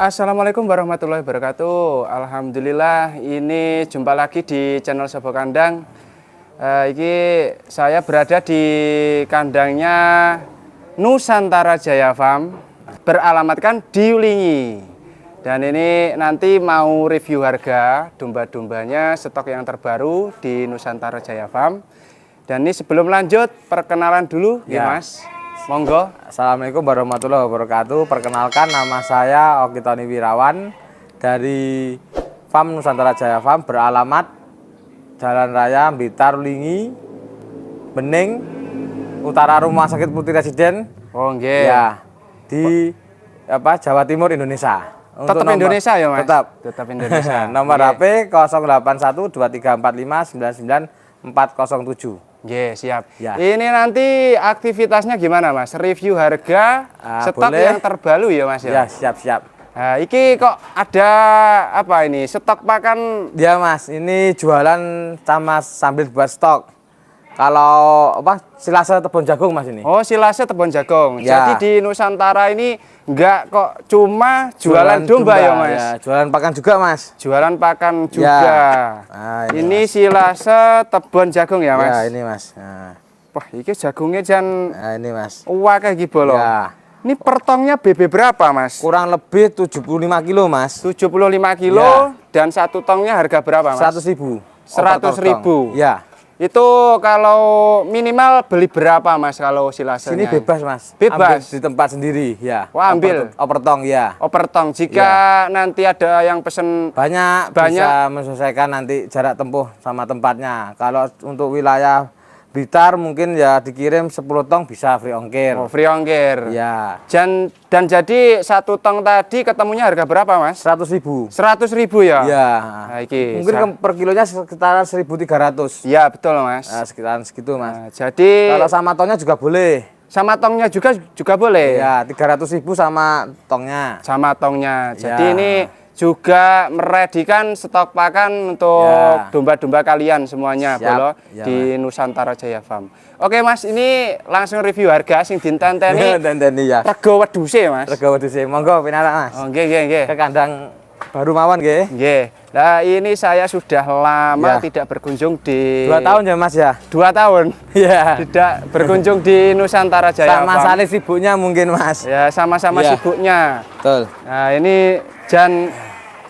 Assalamualaikum warahmatullahi wabarakatuh. Alhamdulillah, ini jumpa lagi di channel Sobo Kandang. Ini saya berada di kandangnya Nusantara Jaya Farm, beralamatkan di Ulingi. Dan ini nanti mau review harga domba-dombanya, stok yang terbaru di Nusantara Jaya Farm. Dan ini sebelum lanjut, perkenalan dulu ya Mas. Monggo. Assalamualaikum warahmatullahi wabarakatuh. Perkenalkan, nama saya Oki Tony Wirawan dari Farm Nusantara Jaya Farm, beralamat Jalan Raya Blitar Ulingi, Bening, utara Rumah Sakit Putri Residen. Oh nggih. Ya, di Jawa Timur, Indonesia. Tetap Indonesia ya Mas? Tetap Indonesia. Nomor HP 081234599407. Siap. Ya. Ini nanti aktivitasnya gimana Mas? Review harga stok boleh. yang terbaru ya Mas Ya, siap-siap. Nah, iki kok ada apa ini? Stok pakan? Ya Mas, ini jualan sama sambil buat stok. Kalau silase tebon jagung Mas ini. Oh, silase tebon jagung. Ya. Jadi di Nusantara ini enggak kok cuma jualan domba ya Mas? Ya, jualan pakan juga Mas. Jualan pakan juga. Ya. Nah, ini silase tebon jagung ya Mas? Ya, ini Mas. Nah. Wah, ini jagungnya jan. Nah, ini Mas. Wah, kayak gitu loh. Ya. Ini pertongnya BB berapa Mas? Kurang lebih 75 kilo Mas. 75 kilo ya. Dan satu tongnya harga berapa Mas? 100.000. 100.000. Ya. Itu kalau minimal beli berapa Mas kalau silasenya? Sini bebas Mas. Bebas? Ambil di tempat sendiri ya. Wah, ambil? Oper tong ya. Oper tong. Jika nanti ada yang pesen Banyak bisa menyesuaikan nanti jarak tempuh sama tempatnya. Kalau untuk wilayah Blitar mungkin ya dikirim 10 tong bisa free ongkir. Oh, free ongkir. Ya. Dan jadi satu tong tadi ketemunya harga berapa Mas? 100.000. 100.000 ya? Ya. Nah, iki. Mungkin per kilonya sekitar 1.300. Ya betul Mas. Nah, sekitaran segitu Mas. Nah, jadi kalau sama tongnya juga boleh. Sama tongnya juga boleh? Ya, 300.000 sama tongnya. Sama tongnya. Jadi Ya. ini juga meredikan stok pakan untuk domba-domba kalian semuanya bolo di Nusantara Jaya Farm. Oke Mas, ini langsung review harga sing dintenteni. Dinteni ya. Rego wedhuse Mas. Rego wedhuse. Monggo pinarak Mas. Oh nggih. Ke kandang baru mawon nggih. Nggih. Nah, ini saya sudah lama tidak berkunjung di 2 tahun ya Mas ya. 2 tahun. Iya. Tidak berkunjung di Nusantara Jaya Farm. Sama saling sibuknya mungkin Mas. Ya, sama-sama sibuknya. Betul. Nah, ini jan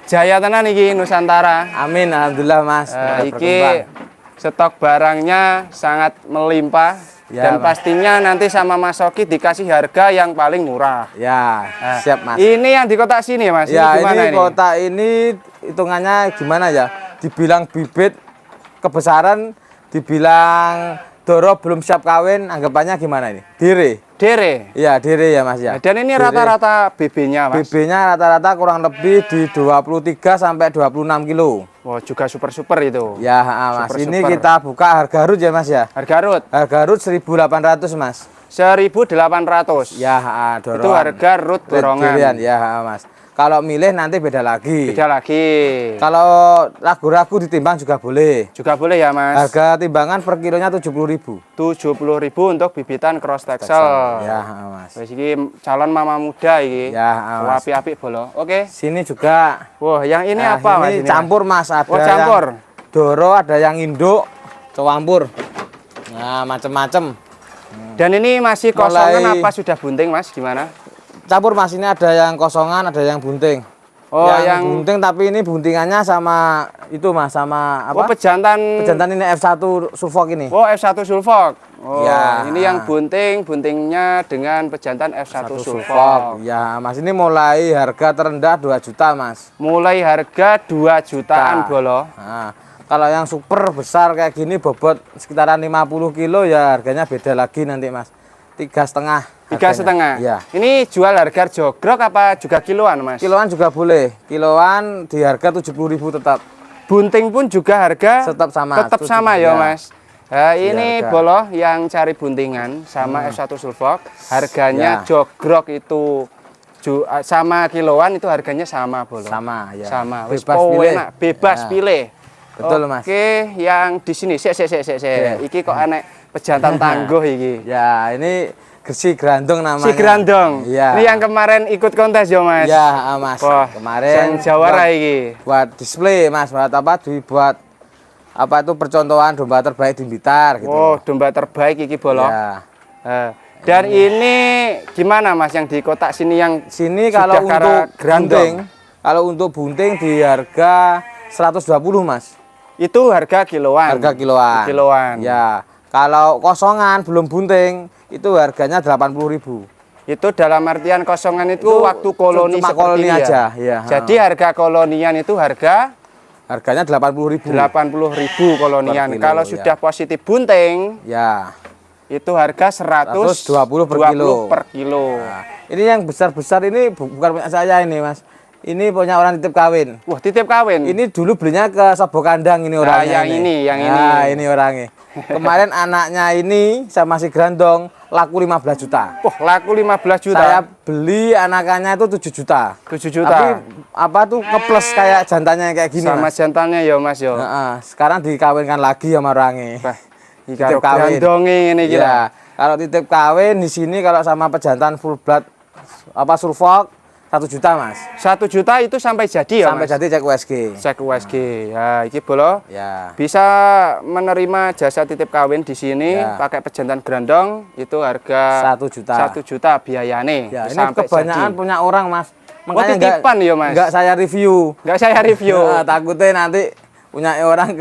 jaya tenan iki Nusantara. Amin, alhamdulillah Mas. Iki stok barangnya sangat melimpah dan Mas. pastinya nanti sama Mas Oki dikasih harga yang paling murah. Ya, siap Mas. Ini yang di kotak sini Mas. Ya, ini gimana ini kotak ini hitungannya gimana ya? Dibilang bibit kebesaran, dibilang doro belum siap kawin, anggapannya gimana ini? Dire. Iya, dire ya Mas ya. Dan ini rata-rata BB-nya Mas. BB-nya rata-rata kurang lebih di 23 sampai 26 kilo. Wah, juga super itu. Ya, Mas. Ini kita buka harga rut ya Mas ya. Harga rut? Harga rut 1.800 Mas. 1.800. Ya, dorongan. Itu harga rut dorongan. Ya, Mas. Kalau milih nanti beda lagi. Kalau ragu-ragu ditimbang juga boleh. Juga boleh ya Mas. Harga timbangan per kilonya 70.000. 70.000 untuk bibitan cross texel. Ya Mas. Wis iki calon mama muda iki. Ya Mas. Apik-apik bolo. Oke. Sini juga. Wah, yang ini apa Mas? Ini campur Mas. Ada campur. Yang doro, ada yang induk, campur. Nah, macem-macem. Dan ini masih kosongan apa sudah bunting Mas? Gimana? Campur Mas, ini ada yang kosongan, ada yang bunting. Oh, yang bunting tapi ini buntingannya sama itu Mas, sama apa? Oh, pejantan ini F1 sulfok ini. Oh, F1 sulfok. Oh, ya. Ini yang buntingnya dengan pejantan F1 sulfok. Ya, Mas, ini mulai harga terendah 2 juta, Mas. Mulai harga 2 jutaan bolo. Nah, kalau yang super besar kayak gini bobot sekitaran 50 kilo ya harganya beda lagi nanti Mas. 3,5. 3,5. Ya. Ini jual harga jogrok apa juga kiloan Mas? Kiloan juga boleh. Kiloan di harga 70.000 tetap. Bunting pun juga harga tetap sama. Tetap sama ya Mas. Nah, ini bolo yang cari buntingan sama F1 sulfok, harganya jogrok itu sama kiloan itu harganya sama bolo. Sama ya. Sama. Bebas pilih. Enak. Bebas pilih. Betul Mas. Oke, yang di sini iki kok aneh pejantan tangguh iki. Ya, ini Si Grandong namanya. Si Grandong. Iya. Ini yang kemarin ikut kontes ya, Mas. Iya, Mas. Wah, Kemarin sang jawara iki. buat display, Mas. Buat apa? Dibuat apa itu percontohan domba terbaik di Blitar gitu. Oh, domba terbaik iki bolo. Iya. Dan ini gimana Mas yang di kotak sini yang Sini sudah kalau untuk Grandong? bunting di harga 120, Mas. Itu harga kiloan. Harga kiloan. Kiloan. Ya. Kalau kosongan belum bunting itu harganya 80.000. Itu dalam artian kosongan itu waktu koloni cuma seperti koloni ini ya? aja, ya. Jadi harga kolonian itu Harganya 80.000. 80.000 kolonian. Per kilo, Kalau ya. sudah positif bunting, Ya. itu harga 120 per kilo. per kilo. Nah, ini yang besar-besar ini bukan punya saya ini, Mas. Ini punya orang titip kawin. Wah, titip kawin. Ini dulu belinya ke Sabo Kandang ini orangnya. yang nah, ini. ini orangnya. Kemarin anaknya ini sama si Grandong laku 15 juta. Wah, laku 15 juta. Saya beli anakannya itu 7 juta. 7 juta. Tapi apa tuh ngeplus kayak jantannya kayak gini, sama Mas. jantannya ya, Mas yo. Nah, sekarang dikawinkan lagi sama orangnya. Wah, Titip kawin. Grandonge ini kira. Ya, kalau titip kawin di sini kalau sama pejantan full blood apa Sulfok 1 juta, Mas. 1 juta itu sampai jadi ya, Sampai Mas? jadi cek USG. Cek USG. Ya, iki bolo. Ya. Bisa menerima jasa titip kawin di sini Ya. pakai pejantan Grandong itu harga 1 juta. 1 juta biayane. Ya, ini sampai kebanyakan jadi. punya orang, Mas. titipan ya, Mas? Enggak saya review. Enggak saya review. Nah, takutnya nanti punya orang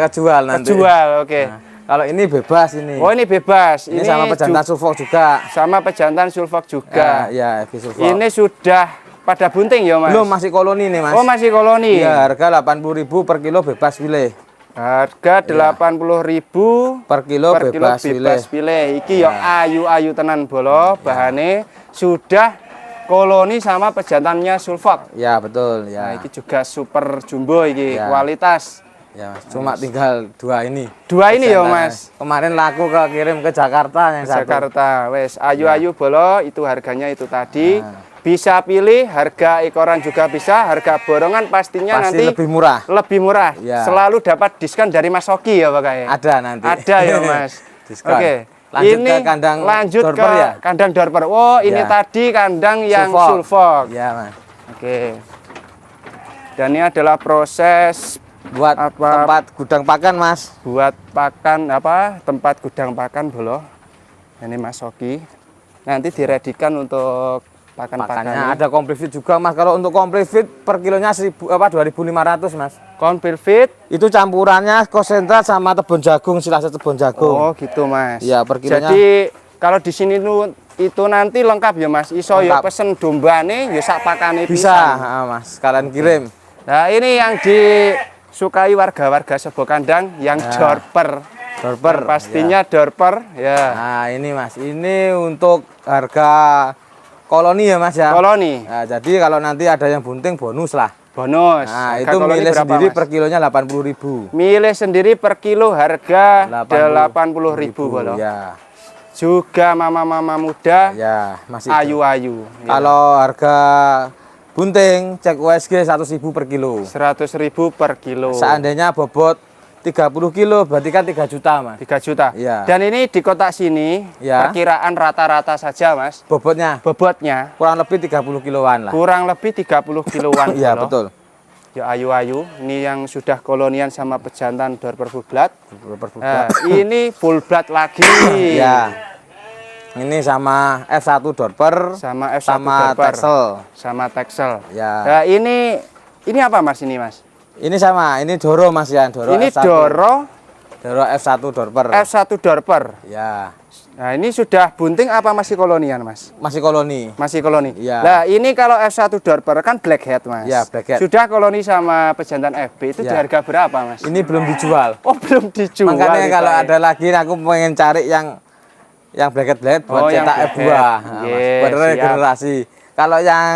kejual nanti. Kejual, oke. Nah, kalau ini bebas ini. Oh, ini bebas. Ini sama pejantan Sulfok juga. sama pejantan sulfok juga. Ya, FB Sulfok. Ini sudah pada bunting ya, Mas? belum, masih koloni nih, Mas. Oh, masih koloni. Iya, harga 80.000 per kilo bebas pilih. Harga 80.000 Per kilo bebas pilih. pilih. Iki ya ayu-ayu tenan bolo, bahane sudah koloni sama pejantannya sulfok. Ya, betul, Nah, ya. iki juga super jumbo iki, Ya. kualitas. Ya, Mas. Cuma tinggal 2 ini. 2 ini ya, Pejantannya. Mas. Kemarin laku kirim ke Jakarta yang satu. Jakarta, wes ayu-ayu bolo, itu harganya itu tadi. Bisa pilih harga ekoran juga bisa, harga borongan pastinya Pasti nanti lebih murah. lebih murah. Ya. Selalu dapat diskon dari Mas Oki ya, Pak Kaya? Ada nanti. Ada ya, Mas. Diskon. Oke. Lanjut ini ke kandang lanjut dorper ke ya? kandang dorper. Oh, ini Ya. tadi kandang yang Sulfok. sulfok. Ya, Mas. Oke. Dan ini adalah proses Buat Apa? tempat gudang pakan, Mas. buat pakan tempat gudang pakan bolo. Ini Mas Oki. Nanti diredikan untuk Pakannya pakan-pakannya. ada complete feed juga, Mas. Kalau untuk complete feed per kilonya 2.500, Mas. Konfir fit. Itu campurannya konsentrat sama tebon jagung, silase tebon jagung. Oh, gitu, Mas. Iya, per kilonya. Jadi kalau di sini itu nanti lengkap ya, Mas. Iso ya Lengkap. pesen dombane ya sak pakane Bisa, pisan. Mas. Kalian kirim. Nah, ini yang disukai warga-warga Sebo Kandang yang dorper. Dorper. Yang pastinya dorper ya. Nah, ini, Mas. Ini untuk harga koloni ya, Mas ya. Koloni. Nah, jadi kalau nanti ada yang bunting bonus lah. Bonus. Nah, Harga itu koloni milih berapa, sendiri Mas? per kilonya 80.000. Milih sendiri per kilo harga 80.000 bolo. Ya. Juga mama-mama muda Ya, masih. ayu-ayu. Ya. Kalau harga bunting cek USG 100.000 per kilo. 100.000 per kilo. Seandainya bobot 30 kilo berarti kan 3 juta, Mas. 3 juta. Iya. Dan ini di kotak sini Iya. perkiraan rata-rata saja, Mas. Bobotnya Bobotnya kurang lebih 30 kiloan lah. kurang lebih 30 kiloan. Iya, bolo. betul. Ya ayu-ayu. Ini yang sudah kolonian sama pejantan dorper full blood. Per Nah, ini full blood lagi. Ya. Ini sama F1 dorper Sama F1 sama dorper. Texel. Sama Texel. Ya. Nah, ini apa, Mas, ini, Mas? Ini sama, ini Doro, Mas ya, Doro Ini F1. Doro Doro F1 dorper. F1 dorper. Ya. Nah, ini sudah bunting apa masih kolonian, Mas? Masih koloni. Masih koloni. Iya. Nah, ini kalau F1 dorper kan blackhead, Mas. Iya, blackhead. Sudah koloni sama pejantan FB itu di Iya. harga berapa, Mas? Ini belum dijual. Oh, belum dijual. Makanya nih, kalau Pak. ada lagi aku pengen cari yang blacket buat Oh, yang cetak blackhead. F2. Nah, Mas, Yes, buat siap. regenerasi. Kalau yang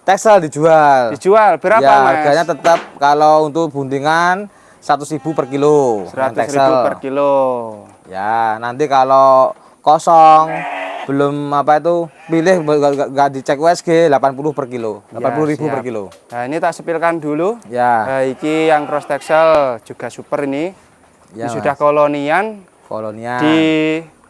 Texel dijual. Dijual berapa, Ya, Mas? harganya tetap kalau untuk buntingan 100.000 per kilo. yang 100.000 Texel. per kilo. Ya, nanti kalau kosong belum apa itu pilih nggak dicek USG 80 per kilo. 80.000 per siap. kilo. Nah, ini tak sepilkan dulu. Ya. Nah, iki yang cross texel juga super ini. Ya, Ini sudah Mas. kolonian Kolonian. di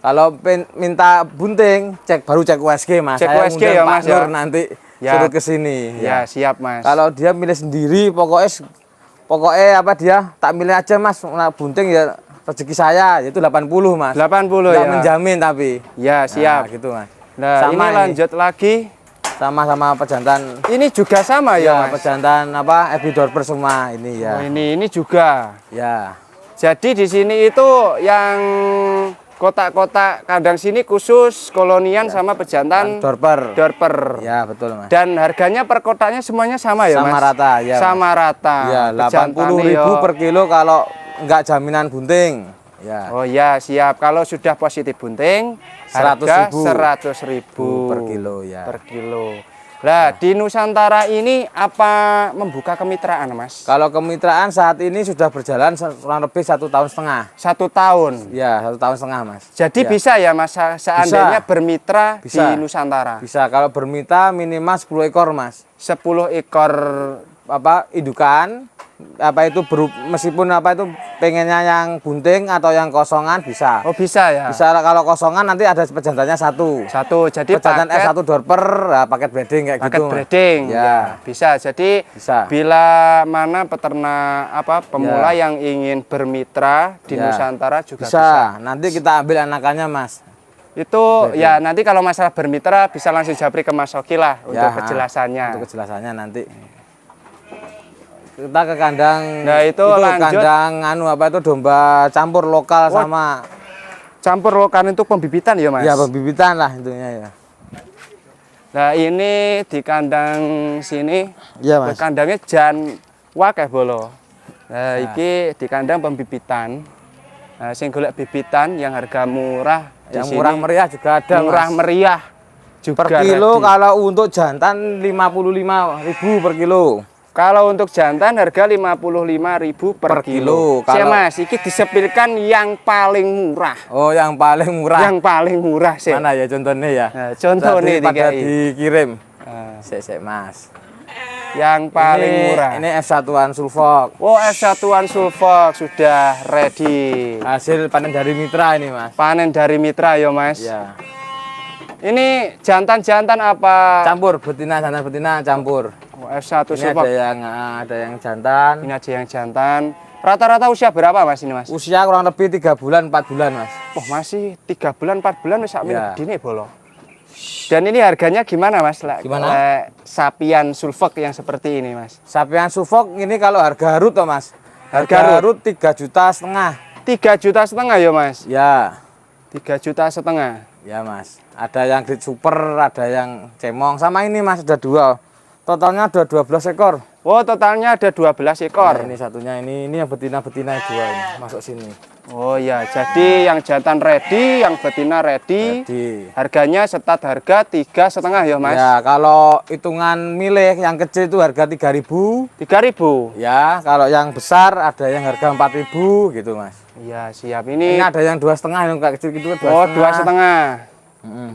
Kalau minta bunting, baru cek USG Mas. Cek Saya USG ngundang ya, Pak Mas, Nur ya? nanti Ya. suruh ke sini. Ya, siap Mas. Kalau dia milih sendiri, pokoknya apa dia tak milih aja Mas. Nah, bunting ya rezeki saya, yaitu 80 Mas. 80 Nggak ya. menjamin tapi. Ya, siap. Nah, gitu Mas. Nah, Sama ini lanjut lagi. Sama pejantan. Ini juga sama ya, Ya, Mas. pejantan apa? Epidorper semua ini Oh, ya. ini juga. Ya. Jadi di sini itu yang kotak-kotak kandang sini khusus kolonian sama pejantan Dorper. dorper. Ya, betul Mas. Dan harganya per kotaknya semuanya sama ya, Sama Mas? rata, ya, Mas. Sama rata. Ya, Pejantannya 80.000 yo. per kilo kalau nggak jaminan bunting. Ya. Oh ya, siap. Kalau sudah positif bunting, harga 100.000 per kilo ya. Per kilo. Lah, di Nusantara ini apa membuka kemitraan, Mas? Kalau kemitraan saat ini sudah berjalan kurang lebih 1,5 tahun. 1 tahun. Ya, 1,5 tahun Mas. Jadi Ya. bisa ya, Mas, seandainya bermitra Bisa. di Nusantara. Bisa kalau bermitra minimal 10 ekor Mas. 10 ekor Apa indukan apa itu meskipun apa itu pengennya yang bunting atau yang kosongan bisa. Oh, bisa ya. Bisa kalau kosongan nanti ada pejantannya satu. Satu. Jadi Pejantan paket S1 dorper, nah, paket breeding kayak paket gitu. Mas. breeding. Ya. Bisa. Jadi Bisa. bila mana peternak pemula yang ingin bermitra di Ya. Nusantara juga Bisa. Nanti kita ambil anakannya Mas. Itu ya nanti kalau masalah bermitra bisa langsung japri ke Mas Oki lah untuk Ya, kejelasannya. Untuk kejelasannya nanti. Kita ke kandang. Nah, itu lanjut. kandang apa itu domba campur lokal sama Campur lokan untuk pembibitan ya, Mas? ya pembibitan lah intinya ya. Nah, ini di kandang sini. Iya, Mas. Kandangnya jan wakeh bolo. Nah, iki di kandang pembibitan. Nah, sing golek bibitan yang harga murah di Yang sini. murah meriah juga ada Murah Mas. meriah juga Per kilo ready. kalau untuk jantan 55.000 per kilo. Kalau untuk jantan harga 55.000 per Per kilo. Saya Kalau- Mas, iki disepilkan yang paling murah. Oh, yang paling murah. Yang paling murah sih. Mana ya contohnya ya? Nah, contoh Tadi nih pada DKI. dikirim. Nah, Sek Mas. yang paling murah. Ini F1-an Sulfok. Oh, F1-an Sulfok sudah ready. Hasil panen dari mitra ini, Mas. Panen dari mitra ya, Mas. Ya. Ini jantan-jantan apa? Campur betina jantan betina campur. Oh, F1 Ini Sulfok. ada yang jantan. Ini aja yang jantan. Rata-rata usia berapa, Mas, ini, Mas? Usia kurang lebih 3 bulan 4 bulan, Mas. Oh, masih 3 bulan 4 bulan wis sak Ya. dini bolo. Dan ini harganya gimana, Mas? Gimana? Sapian sulfok yang seperti ini, Mas. Sapian Sulfok ini kalau harga harut toh, Mas. Harga Harut 3,5 juta. 3,5 juta ya, Mas. Ya. 3,5 juta. Ya, Mas. Ada yang grade super, ada yang cemong. Sama ini, Mas, ada dua. Totalnya ada 12 ekor. Oh, totalnya ada 12 ekor. Nah, ini satunya ini yang betina-betina dua ini masuk sini. Oh ya, jadi yang jantan ready, yang betina ready. Jadi, Harganya setat harga 3,5 ya, Mas. ya kalau hitungan milik yang kecil itu harga 3.000. 3.000. Ya, kalau yang besar ada yang harga 4.000 gitu, Mas. Iya, siap. Ini Ini ada yang 2,5 yang kayak kecil gitu, oh, 2,5.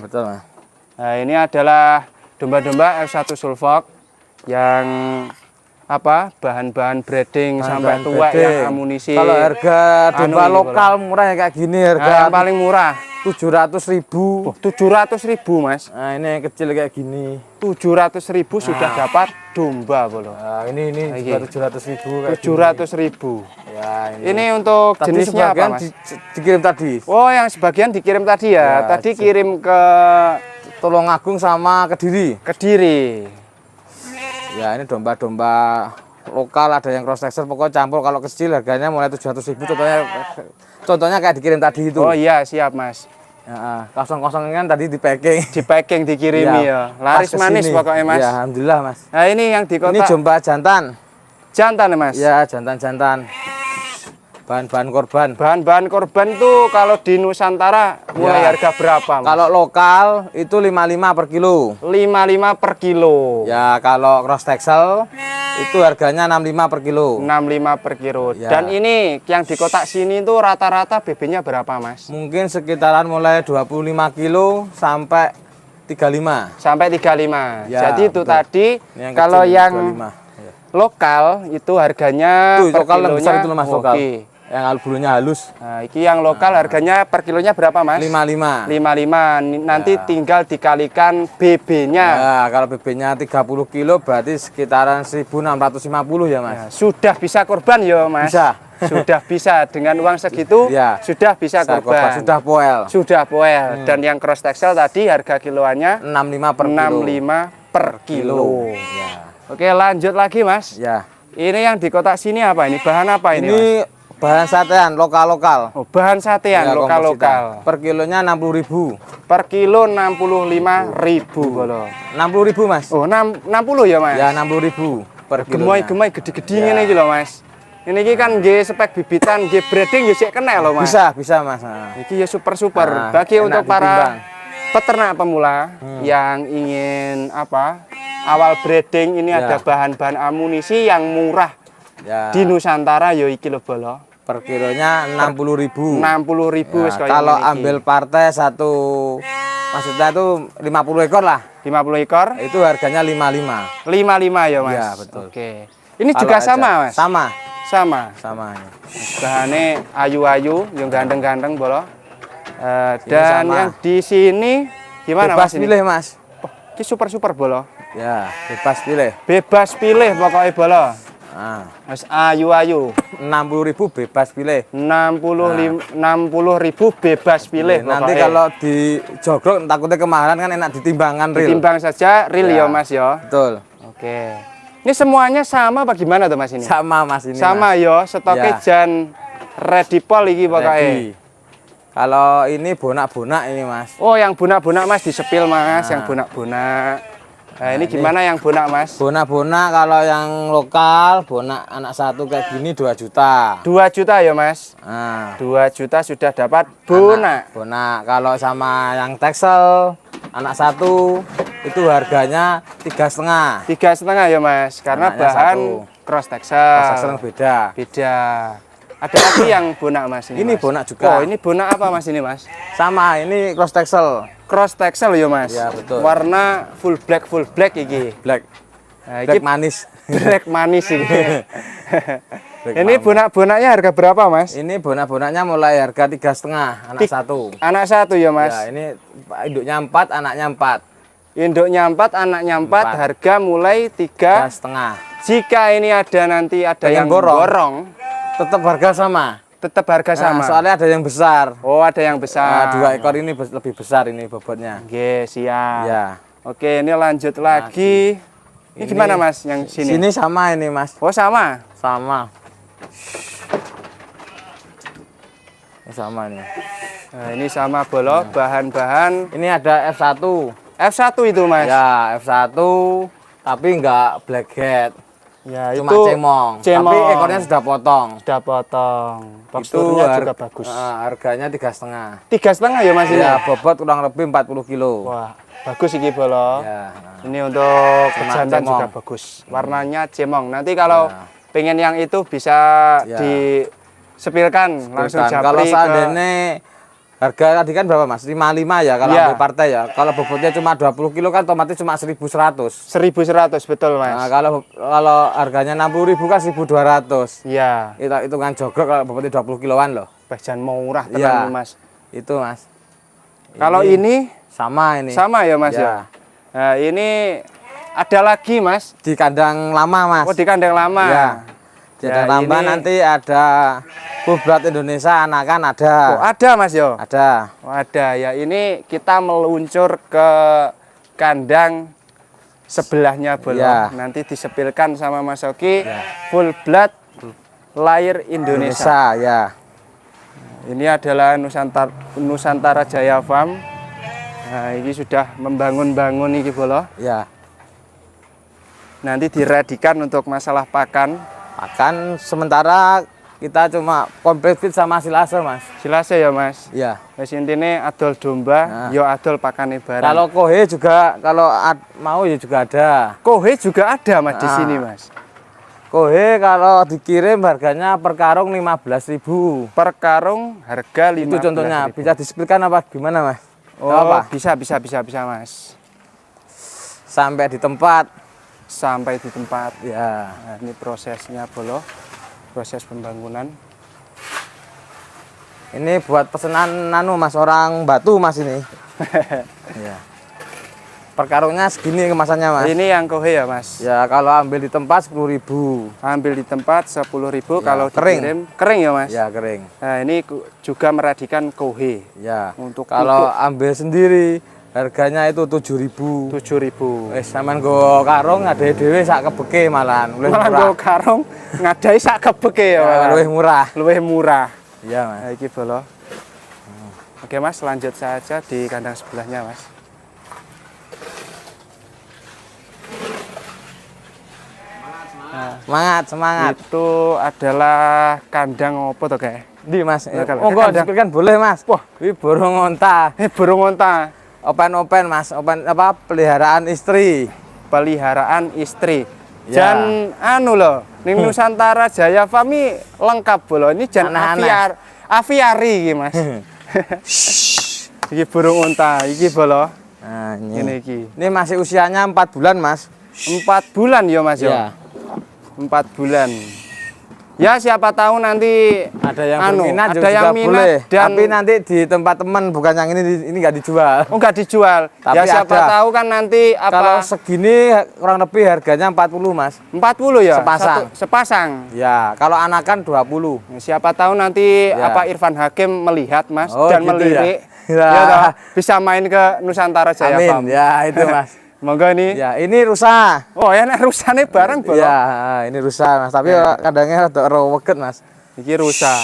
Betul, Mas. Nah, ini adalah domba-domba F1 Sulfok yang bahan-bahan breeding sampai Bahan tua breeding. yang amunisi. Kalau harga domba ini, lokal murah ya kayak gini Nah, harga yang paling murah 700.000. 700.000, Mas. Nah, ini yang kecil kayak gini. 700.000 sudah dapat domba bolo. Nah, ini Lagi. juga 700.000 kayak 700.000. gini. Ya, Ini untuk tadi jenisnya apa, sebagian Mas? dikirim tadi. Oh, yang sebagian dikirim tadi ya. Ya, Tadi kirim ke Tulungagung sama Kediri. Kediri. Ya, ini domba-domba lokal, ada yang cross texture, pokoknya campur. Kalau kecil harganya mulai 700.000. Contohnya kayak dikirim tadi itu. Oh iya, siap, Mas. Ya, kosong-kosong kan tadi di packing. Di packing dikirimi ya. Laris pas manis kesini. pokoknya, Mas. Ya, alhamdulillah, Mas. Nah, ini yang di Ini kotak domba jantan. jantan ya, Mas. Ya, jantan-jantan. Bahan-bahan korban. Bahan-bahan korban itu kalau di Nusantara mulai Ya. harga berapa, Mas? Kalau lokal itu 55 per kilo. 55 per kilo. Ya, kalau cross texel itu harganya 65 per kilo. 65 per kilo. Ya. Dan ini yang di kotak sini itu rata-rata BB-nya berapa, Mas? Mungkin sekitaran mulai 25 kilo sampai 35. Sampai 35. Ya, Jadi itu betul. tadi Ini kalau kecil, yang 25. Ya. lokal itu harganya Tuh, per lokal yang kilonya besar itu loh, Mas, lokal. oke. Yang bulunya halus. Nah, iki yang lokal harganya per kilonya berapa, Mas? 55. 55. Nanti tinggal dikalikan BB-nya. Ya, kalau BB-nya 30 kilo berarti sekitaran 1.650 ya, Mas. Ya, sudah bisa korban ya, Mas? Bisa. Sudah bisa dengan uang segitu, Ya. sudah bisa korban. Sudah poel. Sudah poel. Dan yang cross texel tadi harga kiloannya 65 per kilo. 65 per kilo. Ya. Oke, lanjut lagi, Mas. Ya. Ini yang di kotak sini apa ini? Bahan apa ini, Mas? Bahan satean lokal-lokal. Oh, bahan satean Ya, lokal-lokal. Per kilonya 60.000. Per kilo 65.000 bolo. 60.000, Mas. Oh, 60 ya, Mas? Ya, 60.000 per kilo. Gemai-gemai gede-gede ngene iki lho, Mas. Ini iki kan nggih spek bibitan, nggih breeding ya sik kena lho, Mas. Bisa, Mas. Nah. Iki ya super-super. Nah, Bagi enak untuk para ditimbang. peternak pemula yang ingin awal breeding ini Ya. ada bahan-bahan amunisi yang murah Ya. di Nusantara ya iki lho bolo. Per kilonya 60.000. 60.000 Ya, wis kaya kalau ngene iki. ambil partai satu, maksudnya itu 50 ekor lah. 50 ekor Itu harganya 55. 55 ya, Mas. Iya, betul. Oke. Ini Kalau juga aja. sama, Mas. Sama. Sama. Ya. Bahannya ayu-ayu, yang ganteng-ganteng bolo. Dan sama. yang di sini gimana, Bebas Mas? Ini? pilih, Mas. Oh, ini super-super bolo. Ya, bebas pilih. Bebas pilih pokoknya bolo. Nah, Mas ayu-ayu. 60.000 bebas pilih. 60.000 bebas pilih. Nanti pokoknya. kalau di jogrok takutnya kemahalan kan enak ditimbangkan real. Ditimbang saja real ya, Ya. Mas ya. Betul. Oke. Ini semuanya sama apa gimana tuh, Mas ini? Sama, Mas, ini. Sama Mas. yo, stoknya Ya. jan ready pol iki pokoknya. Ready. Kalau ini bonak-bonak ini, Mas. Oh, yang bunak-bunak Mas disepil Mas, Nah. yang bunak-bunak. Nah, ini gimana yang bunak Mas? Bonak-bonak kalau yang lokal, bonak anak satu kayak gini 2 juta. 2 juta ya Mas. Nah, 2 juta sudah dapat bunak. bonak. Kalau sama yang teksel anak satu itu harganya 3,5. 3,5 ya Mas, karena Anaknya bahan satu. cross texel. Teksel beda. Beda. Ada lagi yang bunak Mas ini. Ini Mas? bunak juga. Oh, ini bunak apa Mas ini Mas? Sama, ini cross teksel Cross texel ya Mas. Ya, betul. Warna full black iki. black. Nah, Black iki manis. black manis ini. Black Ini manis. bunak-bunaknya harga berapa Mas? Ini bonak-bonaknya mulai harga 3,5 anak satu. Anak satu ya Mas. Ya, ini induknya 4, anaknya 4. Induknya 4, anaknya 4, 4. harga mulai 3. 3,5. Jika ini ada nanti ada Pengen yang borong. borong, Tetap harga sama. tetap harga sama. Nah, soalnya ada yang besar. Oh, ada yang besar. Nah, 2 ekor ini lebih besar ini bobotnya. Oke, siap. Ya. Oke, ini lanjut lagi. Ini gimana Mas yang sini? Sini sama ini, Mas. Oh, sama. Sama. Ini sama ini. Nah, ini sama bolo, bahan-bahan Ini ada F1. F1 itu Mas. Ya, F1 tapi enggak blackhead. Ya, Cuma itu cemong. cemong. Tapi ekornya sudah potong. Sudah potong. Teksturnya juga bagus. Harganya 3,5. 3,5 ya Mas ini? Ya, bobot kurang lebih 40 kilo. Wah, bagus ini bolo. Ya. Ini untuk Cuma pejantan cemong. juga bagus. Warnanya cemong. Nanti kalau Ya. pengen yang itu bisa Ya. disepilkan langsung Bukan. japri Kalau ke seandainya harga tadi kan berapa, Mas? 55 ya kalau Iya. ambil partai ya. Kalau bobotnya cuma 20 kilo kan otomatis cuma 1.100. 1.100 betul Nah, Mas. kalau harganya 60.000 kan 1.200. Iya, Itu hitungan jogrok kalau bobotnya 20 kiloan loh. bajan murah Iya. tenang Mas. Itu, Mas. Kalau ini sama ini. sama ya Mas Ya. ya. Nah, ini ada lagi Mas. Di kandang lama, Mas. Oh, di kandang lama. Ya. Di Ya, kandang lama ini- nanti ada full blood Indonesia anakan ada. Oh, ada Mas yo. Ada. Oh, ada ya. Ini kita meluncur ke kandang sebelahnya bolo. Ya. Nanti disepilkan sama Mas Oki Ya. full blood lahir Indonesia. ya. Ini adalah Nusantara Jaya Farm. Nah, ini sudah membangun-bangun ini bolo. Ya. Nanti diredikan untuk masalah pakan. Akan sementara kita cuma komplit fit sama silase, Mas. Silase ya Mas. Iya. Wis intine adol domba, Nah. yo adol pakane barang. Kalau kohe juga kalau mau ya juga ada. kohe juga ada Mas di Nah. sini Mas. Kohe kalau dikirim harganya per karung 15.000. Per karung harga 15.000. Itu contohnya. Bisa disebutkan apa gimana, Mas? Oh, Apa? bisa Mas. Sampai di tempat. Sampai di tempat. Ya. Nah, ini prosesnya bolo. Proses pembangunan. Ini buat pesanan Mas orang Batu Mas ini. Ya. Per karungnya segini kemasannya Mas. Ini yang kohe ya Mas? Ya kalau ambil di tempat 10.000. Ambil di tempat 10.000, Ya, kalau kering. dikirim kering ya Mas? Ya kering. Nah ini juga meradikan kohe. Ya. Untuk kalau pupuk. ambil sendiri harganya itu 7.000. 7.000. Sampean go karung ada dhewe sak kebeke malahan. Malah nggo karung ngadai sak kebeke ya. Ya, luwih murah. Luwih murah. Iya Mas. Nah, iki bolo. Oke Mas, lanjut saja di kandang sebelahnya Mas. Semangat. Itu adalah kandang opo to kayak? Di Mas. Ya, kalau Monggo kandang. kan boleh Mas. Wah, ini burung onta. Burung onta. Open Mas. Open apa peliharaan istri. Peliharaan istri. Ya. Jan anu loh, ning Nusantara Jaya Farm ini lengkap bolo. Ini jan Anak-anak. aviari iki Mas. Iki burung onta, iki bolo. Nah, Ini iki. Ini masih usianya 4 bulan Mas. 4 bulan ya Mas ya. Ya. 4 bulan. Ya siapa tahu nanti Ada yang anu, berminat ada juga yang minat boleh. dan Tapi nanti di tempat teman bukan yang ini nggak dijual. oh nggak dijual. Tapi Ya siapa ada. tahu kan nanti Kalau apa segini kurang lebih harganya 40 Mas. 40 ya? Sepasang. Sepasang. Ya, kalau anakan 20. Siapa tahu nanti Ya. apa Irfan Hakim melihat Mas Oh, dan gitu melirik. ya. Ya toh, bisa main ke Nusantara Jaya Farm. Amin. Ya, itu Mas. Monggo ini. Ya, ini rusa. Oh, ya nek rusane bareng bolo. Ya, ini rusa Mas. Tapi kadangnya rada roweket Mas. Iki rusa.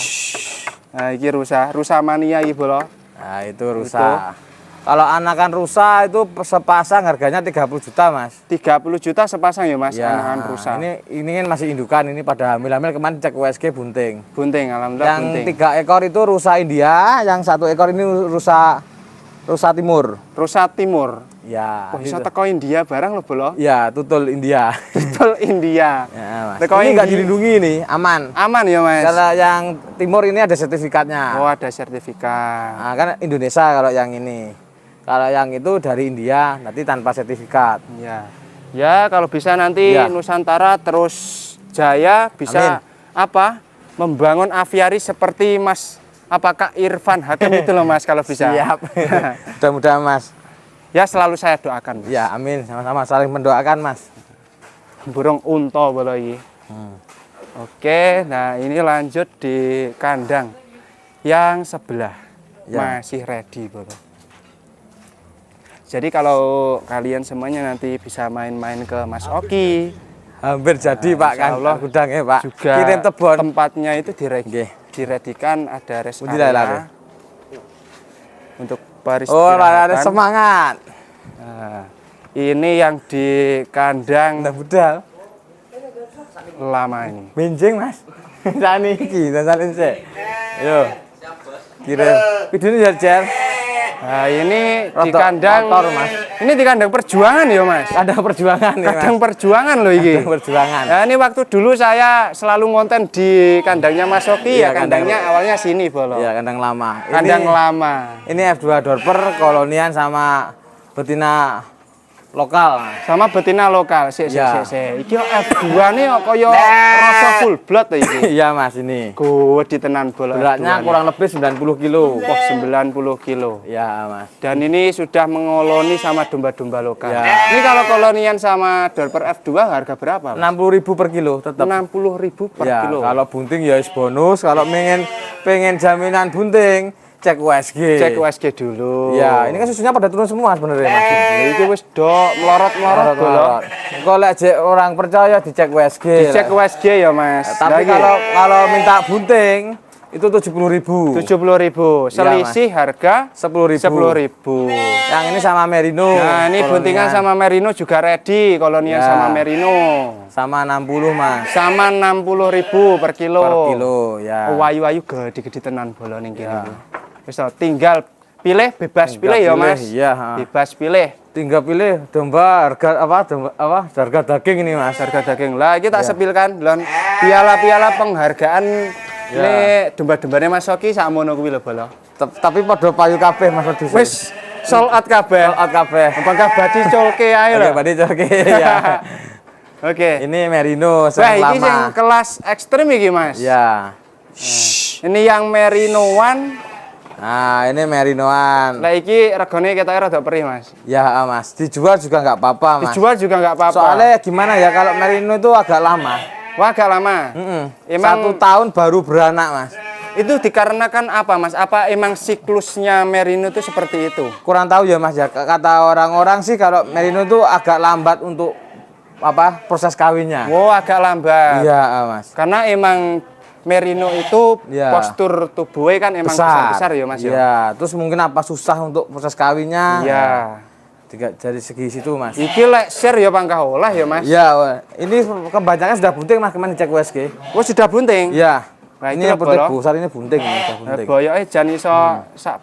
Nah, iki rusa. Rusa mania iki bolo. Nah, itu rusa. Kalau anakan rusa itu sepasang harganya 30 juta Mas. 30 juta sepasang ya Mas, anakan rusa. Ini kan masih indukan, ini pada hamil-hamil kemarin cek USG bunting. Bunting, alhamdulillah Yang bunting. 3 ekor itu rusa India, yang 1 ekor ini rusa timur. Rusa timur. Ya. Wah, bisa itu. teko India barang lo bolo. Ya, tutul India. Betul India. Ya, Mas. Teko Ini nggak India. dilindungi nih, aman. Aman ya Mas. Kalau yang timur ini ada sertifikatnya. Oh, ada sertifikat. Nah, kan Indonesia kalau yang ini. Kalau yang itu dari India, nanti tanpa sertifikat. Ya. Ya, kalau bisa nanti Ya. Nusantara terus jaya bisa apa? Membangun aviari seperti Mas apakah Irfan Hakim itu loh Mas kalau bisa. Siap. Mudah-mudahan Mas. Ya, selalu saya doakan. Mas. Ya, amin. Sama-sama saling mendoakan Mas. Burung unta bolo iki. Oke, nah ini lanjut di kandang yang sebelah. Ya. Masih ready bolo. Jadi kalau kalian semuanya nanti bisa main-main ke Mas Oki, Hampir jadi Pak kan insya Allah gudangnya Pak. juga Kirim tebon. tempatnya itu Nggih. diredikan ada rest Pundi lah, area untuk baris Oh, ada semangat. Nah, ini yang di kandang Nah, budal. lama ini. Benjing Mas. Tani iki, salin sik. Yo. Kirim. Videonya jar. Nah, ini di Rodok kandang motor, Mas. Ini di kandang perjuangan ya, Mas. Ada perjuangan nih, Mas. Kandang perjuangan loh ini. Kandang perjuangan. Nah, ini waktu dulu saya selalu ngonten di kandangnya Mas Oki Iya, ya, kandangnya awalnya sini bolo. Iya, kandang lama. Kandang lama. Ini F2 Dorper kolonian sama betina lokal. Sama betina lokal. Iya. Iki F2 nih kaya rasa full blood ta iki. Iya, Mas, ini. Gede tenan bolo. Beratnya kurang lebih 90 kilo. Wah, 90 kilo. Ya, Mas. Dan ini sudah mengoloni sama domba-domba lokal. Ya. Ini kalau kolonian sama Dorper F2 harga berapa? 60.000 per kilo tetap. 60.000 per Ya, kilo. kalau bunting ya is bonus. Kalau pengen jaminan bunting, cek USG. Cek USG dulu. Ya, ini kan susunya pada turun semua sebenarnya, Mas. Iki wis do melorot-melorot bolo. Kalau cek orang percaya dicek USG. Dicek lah. USG ya, Mas. Tapi Lagi. kalau minta bunting itu 70.000. 70.000. Selisih harga 10.000. 10.000. Yang ini sama Merino. Nah, ini buntingan sama Merino juga ready, kolonian Ya. sama Merino. sama 60, Mas. Sama 60.000 per kilo. Per kilo, ya. Wayu-wayu gede-gede tenan bolo ning kene. Wis tinggal pilih, bebas pilih ya, Mas. Iya, ha. Bebas pilih. Tinggal pilih domba harga harga daging ini, Mas. Harga daging. Lah, kita sepilkan lon piala-piala penghargaan nek domba-dombane Mas Oki sakmono kuwi lho bolo. Tapi padha payu kabeh, Mas Wedhus. Wis sold out kabeh. out kabeh. Apakah badi colke ae lho. Oke, berarti oke ya. Oke. Ini Merino Wah, yang iki sing lama. kelas ekstrim iki, Mas. Ya. Ini yang merino one. Nah, ini merinoan. Lah iki regane ketoke rada perih, Mas. Ya, Mas. Dijual juga nggak apa-apa, Mas. Dijual juga nggak apa-apa. Soalnya gimana ya, kalau merino itu agak lama. Wah, agak lama. Emang 1 tahun baru beranak, Mas. itu dikarenakan apa, Mas? Apa emang siklusnya merino itu seperti itu? Kurang tahu ya, Mas ya. Kata orang-orang sih kalau merino itu agak lambat untuk proses kawinnya. Wow, agak lambat. Iya, Mas. Karena emang merino itu Iya. postur tubuhnya kan emang besar-besar ya, Mas ya. Iya, terus mungkin susah untuk proses kawinnya. Iya. Dari segi situ, Mas. Iki lek share ya pangkah olah ya, Mas. Iya, ini kebanyakan sudah bunting, Mas, kemarin dicek USG. Oh, sudah bunting. Iya. Nah, ini yang penting besar ini bunting, sudah bunting. Boyoke jan iso sak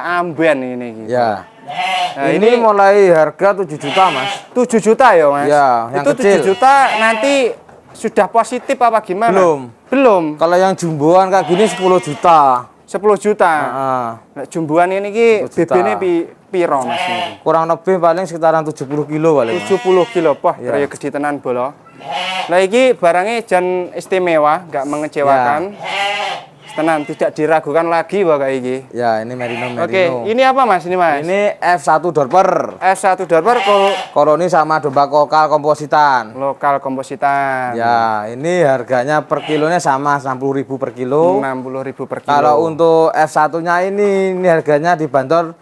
amben ini iki. Ya. Nah, ini mulai harga 7 juta, Mas. 7 juta ya, Mas? Iya, yang itu kecil. 7 juta nanti sudah positif apa gimana? Belum. Kalau yang jumboan kayak gini 10 juta. 10 juta. Heeh. Nek jumbuan ini ki 10 juta. BB-ne piro, Mas? Ini? Kurang lebih paling sekitaran 70 kilo paling. 70 kilo. Wah, Iya. kaya gede tenan bolo. Lah iki barangnya jan istimewa, nggak mengecewakan. Tenan, tidak diragukan lagi wah kayak iki. Ya, ini merino. Oke, ini apa, Mas? Ini, Mas? Ini F1 Dorper. F1 Dorper Koroni sama domba lokal kompositan. lokal kompositan. Ya, ini harganya per kilonya sama 60.000 per kilo. 60.000 per kilo. Kalau untuk F1-nya ini harganya dibanderol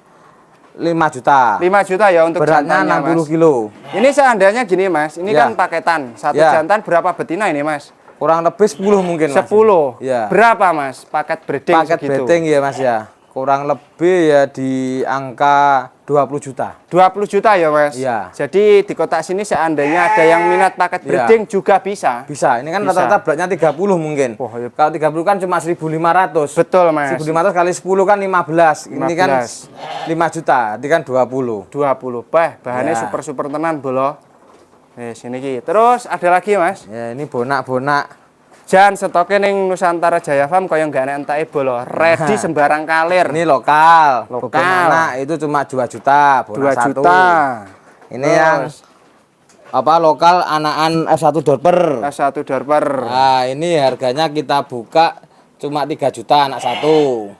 5 juta. 5 juta ya untuk Beratnya jantannya, 60 Mas. kilo. Ini seandainya gini, Mas. Ini Ya. kan paketan. Satu Ya. jantan berapa betina ini, Mas? Kurang lebih 10 mungkin, Mas. 10. Ya. Berapa, Mas? Paket breeding Paket segitu. breeding ya, Mas ya. Kurang lebih ya di angka 20 juta. 20 juta ya, Mas? Iya. Jadi di kota sini seandainya ada yang minat paket Iya. breeding juga bisa. Bisa. Ini kan Bisa. rata-rata beratnya 30 mungkin. Wah, ya. Kalau 30 kan cuma 1.500. Betul, Mas. 1.500 kali 10 kan 15. Ini kan 15. 5 juta. Ini kan 20. 20. Bahannya Ya. super-super tenan, bolo. Sini ki. Terus ada lagi, Mas. Ya, ini bonak-bonak. Jan stoknya ning Nusantara Jaya Farm kaya nggak enak entake bolo. Ready sembarang kalir. Ini lokal. Lokal. Bagaimana itu cuma 2 juta. Bonak 2 satu. juta. Ini yang lokal anakan F1 Dorper. S1 Dorper. Nah, ini harganya kita buka cuma 3 juta anak satu.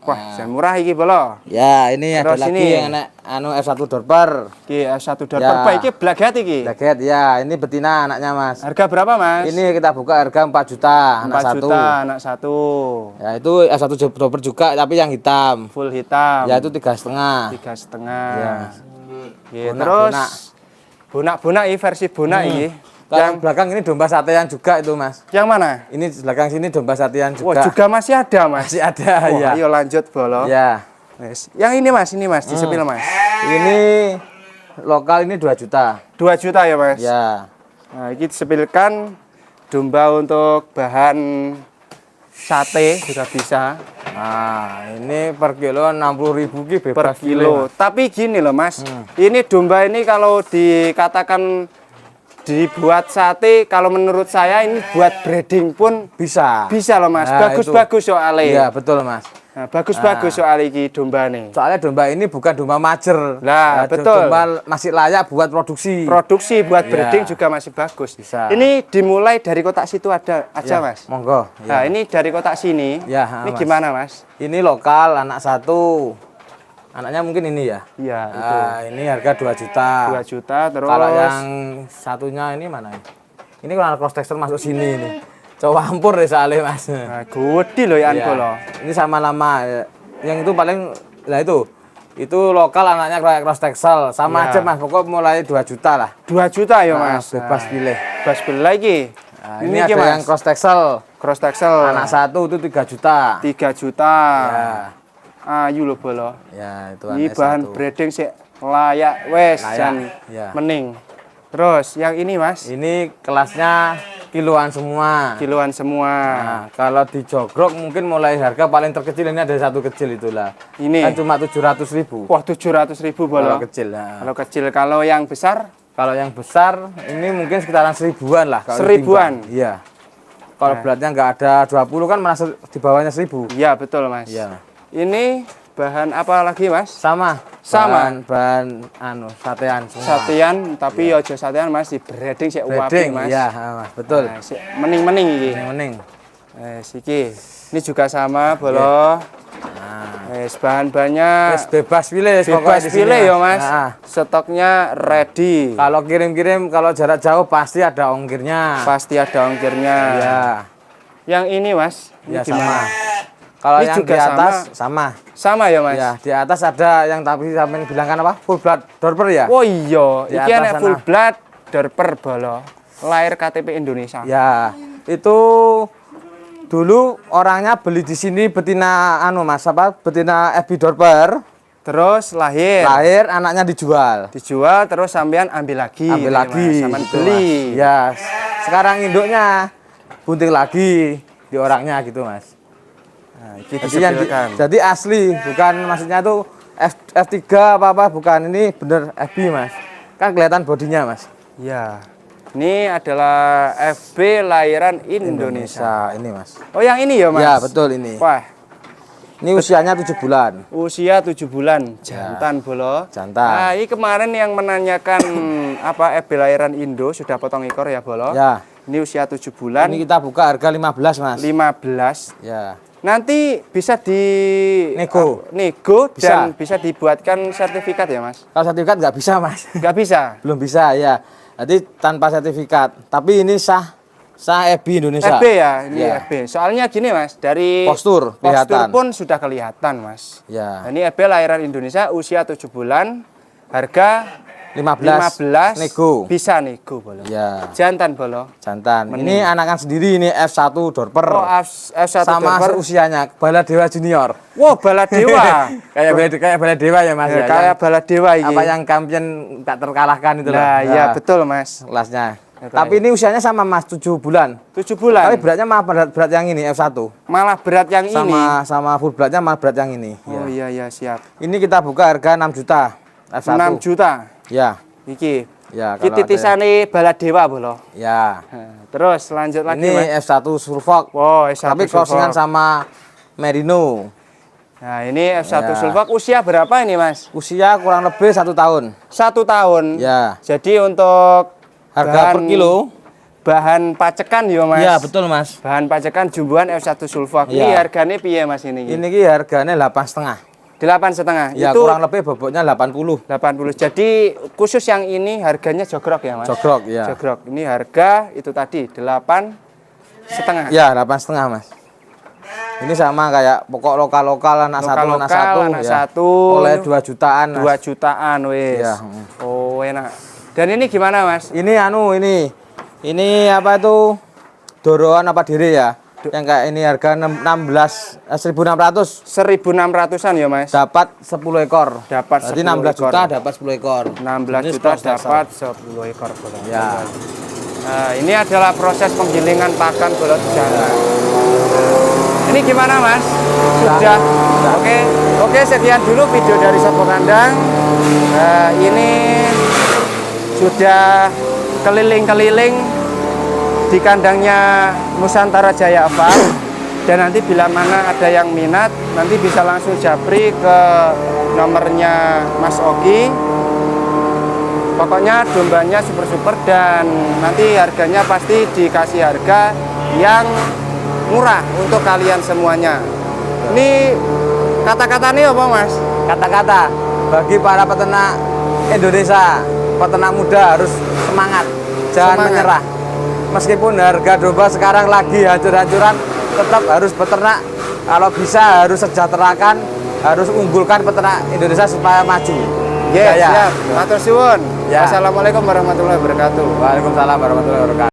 Wah, jan murah iki bolo. Ya, ini Terus ada lagi ini. yang anak F1 Dorper. Ki S1 Dorper. Ya. Pak, iki blaget iki. Jaket ya, ini betina anaknya, Mas. Harga berapa, Mas? Ini kita buka harga 4 juta 4 anak satu. juta anak satu. Ya, itu F1 Dorper juga tapi yang hitam. Full hitam. Ya, itu 3,5. 3,5. Ya. Oke, Bonak, terus bonak. bonak-bonak ini versi bonak ini. Yang belakang ini domba satean juga itu, Mas. Yang mana? Ini di belakang sini domba satean juga. Wah, juga masih ada, Mas. Masih ada, Wah, ya. ayo lanjut bolo. Ya. Yes. Yang ini Mas, disepil Mas. Ini lokal ini 2 juta. 2 juta ya, Mas. Ya. Nah, ini disepilkan domba untuk bahan sate juga bisa. Nah, ini per kilo 60.000 ki Per bebas kilo. Tapi gini loh, Mas. Ini domba ini kalau dikatakan dibuat sate, kalau menurut saya ini buat breeding pun bisa. bisa loh, Mas. Nah, Bagus-bagus soalnya. Iya, betul, Mas. Nah, bagus-bagus soal iki domba nih. Soalnya domba ini bukan domba majer. Lah, Ya, betul. Domba masih layak buat produksi. Produksi buat Iya. breeding juga masih bagus. Bisa. Ini dimulai dari kotak situ aja, Ya, Mas. Monggo. Nah, ini dari kotak sini. Ya, ini Mas. gimana, Mas? Ini lokal anak satu. Anaknya mungkin ini ya. Iya, itu. Nah, ini harga 2 juta. 2 juta terus. Kalau yang satunya ini mana? Ini kalau cross texture masuk sini ini. Coba campur deh soalnya, Mas. Nah, gede loh ya Iya. loh. Ini sama nama. Yang itu paling lah itu. Itu lokal anaknya kayak cross texel. Sama Iya. aja, Mas. Pokok mulai 2 juta lah. 2 juta ya, Nah, Mas. bebas Nah, pilih. bebas pilih lagi. Nah, ini ini iki, ada Mas. yang cross texel. Cross texel. Anak satu itu 3 juta. 3 juta. Ya. Ayu loh bolo. Ya, itu Ini anak bahan satu. breeding sih layak wes Layak, jan ya. mening. Terus yang ini, Mas, Ini kelasnya kiloan semua. kiloan semua. Nah, kalau di jogrok mungkin mulai harga paling terkecil ini ada satu kecil itulah. Ini. Kan cuma 700.000. Wah, 700.000 Kalau bolo. kecil. Nah. Kalau kecil, kalau yang besar Kalau yang besar ini mungkin sekitaran 1.000-an lah. Kalau 1.000-an? ditimbang. Iya. Kalau beratnya nggak ada 20 kan malah di bawahnya 1.000. iya betul, Mas. Iya. Ini bahan apa lagi, Mas? Sama. Sama? Bahan satean semua. Satian, tapi ya aja satian, Mas, di breeding sih uapi, Breeding, Mas. iya, Mas. Betul. Nah, sik mening-mening iki. Yang mending. Iki. Ini juga sama, bolo. Bahan-bahannya Bebas pilih, bebas pilih ya, Mas. Nah. Stoknya ready. Kalau kirim-kirim, kalau jarak jauh pasti ada ongkirnya. Pasti ada ongkirnya. Ya. Yang ini, Mas, ini Ya gimana? sama. Kalau Ini yang juga di atas sama. sama. Sama ya, Mas? Ya, di atas ada yang tapi sampean bilang kan apa? Full blood dorper ya? Oh iya, Di iki atas enek sana. full blood dorper bolo. Lahir KTP Indonesia. Ya, itu dulu orangnya beli di sini betina Mas apa? Betina FB dorper. Terus lahir. Lahir anaknya dijual. Dijual terus sampean ambil lagi. Ambil gitu, lagi. Mas. Sampean gitu, beli. Mas. Ya, sekarang induknya bunting lagi di orangnya gitu, Mas. Nah, iki Jadi asli, bukan maksudnya tuh F3 apa bukan, ini bener FB, Mas. Kan kelihatan bodinya, Mas. Ya. Ini adalah FB lahiran Indonesia. Ini, Mas. Oh, yang ini ya, Mas? Ya, betul ini. Wah, Ini usianya 7 bulan. usia 7 bulan, jantan bolo. Jantan. Nah, ini kemarin yang menanyakan apa FB lahiran Indo sudah potong ekor ya, bolo? Ya. Ini usia 7 bulan. Ini kita buka harga 15, Mas. 15. Ya. Nanti bisa di Nego. nego Bisa. dan bisa dibuatkan sertifikat ya, Mas? Kalau sertifikat nggak bisa, Mas. Nggak bisa. Belum bisa, ya. Jadi tanpa sertifikat. Tapi ini sah FB Indonesia. FB ya, ini Ya. FB. Soalnya gini, Mas, dari Postur kelihatan. pun sudah kelihatan, Mas. Ya. Nah, ini FB lahiran Indonesia usia 7 bulan, harga 15 nego. Bisa nego, bolo. Ya. Jantan, bolo. Jantan. Mending. Ini anakan sendiri, ini F1 dorper. Oh, F1 sama dorper. usianya Baladewa Junior. Wow, Baladewa. kayak Baladewa ya, Mas. Ya, kayak Baladewa ini. Apa yang kampion tak terkalahkan itu Nah, ya betul, Mas. kelasnya. Itu Tapi ini usianya sama, Mas, 7 bulan. 7 bulan. Tapi beratnya malah berat yang ini F1. Malah berat yang ini. Sama full beratnya malah berat yang ini. Oh iya iya siap. Ini kita buka harga 6 juta. F1. 6 juta. Ya. Iki. Ya, Iki kalau titisane Baladewa, bolo. Ya. Nah, terus lanjut lagi, Ini Mas. F1 Sulfok. Wow, S1 Tapi crossingan Sulfok. sama Merino. Nah, ini F1 Ya. Sulfok usia berapa ini, Mas? Usia kurang lebih 1 tahun. 1 tahun. Ya. Jadi untuk Harga per kilo. bahan pacekan ya, Mas. Iya, betul, Mas. Bahan pacekan jumbuhan F1 Sulfok. Ini Iya. harganya piye, Mas ini? Ini ki harganya 8,5. 8,5. Ya, Itu kurang lebih bobotnya 80. 80. Jadi khusus yang ini harganya jogrok ya, Mas? Jogrok, ya. Jogrok. Ini harga itu tadi 8,5. Ya, 8,5, Mas. Ini sama kayak pokok lokal-lokal anak satu, anak Lokal-lokal, satu. anak ya. satu. Oleh 2 jutaan, Mas. 2 jutaan wis. Iya. Oh, enak. Dan ini gimana, Mas? Ini ini apa itu? Doroan apa diri ya? Yang kayak ini harga 1.600. 1.600-an ya, Mas? Dapat 10 ekor. Dapat Berarti 10 16 ekor. juta dapat 10 ekor. 16 Ini juta cross dasar. dapat 10 ekor bola. Ya. Nah, ini adalah proses penggilingan pakan bola jantan. Ini gimana, Mas? Sudah. Oke. Oke, sekian dulu video dari Sopo Kandang. Ini sudah keliling-keliling di kandangnya Nusantara Jaya Farm. Dan nanti bila mana ada yang minat, nanti bisa langsung japri ke nomornya Mas Ogi. Pokoknya dombanya super-super dan nanti harganya pasti dikasih harga yang murah untuk kalian semuanya. Ini kata-katanya apa, Mas? Kata-kata bagi para peternak Indonesia, peternak muda harus semangat, jangan Semangat. menyerah. Meskipun harga domba sekarang lagi hancur-hancuran, tetap harus beternak. Kalau bisa harus sejahterakan, harus unggulkan peternak Indonesia supaya maju. Yes, Jaya. siap. Matur suwun. Ya. Wassalamualaikum warahmatullahi wabarakatuh. Waalaikumsalam warahmatullahi wabarakatuh.